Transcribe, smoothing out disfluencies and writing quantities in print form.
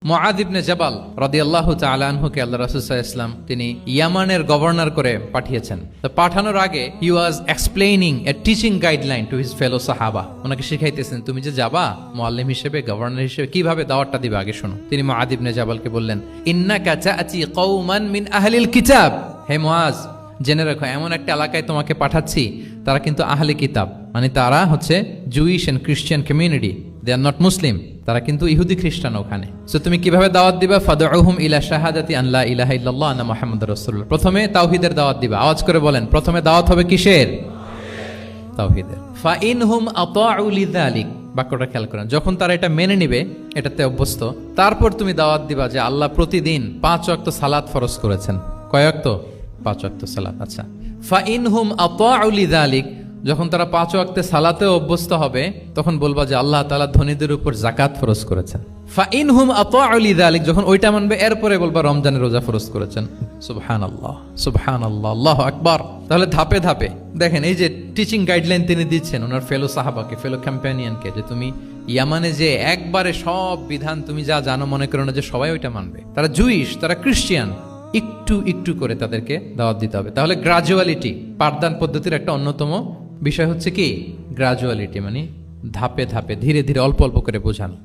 মুআয ইবনে জাবাল রাদিয়াল্লাহু তাআলা আনহুকে আল্লাহ রাসূল সাল্লাল্লাহু আলাইহি ওয়াসাল্লাম তিনি ইয়ামানের গভর্নর করে পাঠিয়েছেন। তো পাঠানোর আগে he was explaining a teaching guideline to his fellow সাহাবা। ওনাকে শিখাইতেছেন তুমি যে যাবা মুআল্লিম হিসেবে, গভর্নর হিসেবে কিভাবে দাওয়াতটা দিবে আগে শোনো। তিনি মুআয ইবনে জাবালকে বললেন, ইন্নাকা তা'তি কওমান মিন আহলিল কিতাব। হে মুআয, জেনে রাখো এমন একটা এলাকায় তোমাকে পাঠাচ্ছি তারা কিন্তু আহলে কিতাব, মানে তারা হচ্ছে Jewish and Christian community, they are not Muslim, তারা কিন্তু ইহুদি খ্রিস্টান। ওখানে সো তুমি কিভাবে দাওয়াত দিবা? ফাদউহুম ইলা শাহাদাতি আন লা ইলাহা ইল্লাল্লাহ আন্না মুহাম্মাদুর রাসূলুল্লাহ। প্রথমে তাওহীদের দাওয়াত দিবা। আওয়াজ করে বলেন, প্রথমে দাওয়াত হবে কিসের? তাওহীদের। ফা ইনহুম আতাউ লিযালিক, বাক্যটা খেয়াল করেন, যখন তারা এটা মেনে নিবে, এটাতে অভ্যস্ত, তারপর তুমি দাওয়াত দিবা যে আল্লাহ প্রতিদিন 5 ওয়াক্ত সালাত ফরজ করেছেন। কয় ওয়াক্ত? 5 ওয়াক্ত সালাত। আচ্ছা, ফা ইনহুম আতাউ লিযালিক, যখন তারা 5 ওয়াক্তে সালাতে অভ্যস্ত হবে তখন বলবা যে আল্লাহ তাআলা ধনীদের উপর যাকাত ফরজ করেছেন। ফা ইনহুম আতাউ লিযালিক, যখন ওইটা মানবে এরপরে বলবা রমজানের রোজা ফরজ করেছেন। সুবহানাল্লাহ, সুবহানাল্লাহ, আল্লাহু আকবার। তাহলে ধাপে ধাপে দেখেন, এই যে টিচিং গাইডলাইন তিনি দিচ্ছেন ওনার ফেলো সাহাবাকে, ফেলো কম্প্যানিয়নকে, যে তুমি ইয়ামানে যে একবারে সব বিধান তুমি যা জানো মনে করো না যে সবাই ওইটা মানবে। তারা জুইশ, তারা খ্রিস্টিয়ান, একটু একটু করে তাদেরকে দাওয়াত দিতে হবে। তাহলে গ্রাজুয়ালিটি, পাঠদান পদ্ধতির একটা অন্যতম বিষয় হচ্ছে কি গ্রাজুয়ালিটি, মানে ধাপে ধাপে ধীরে ধীরে অল্প অল্প করে বোঝানো।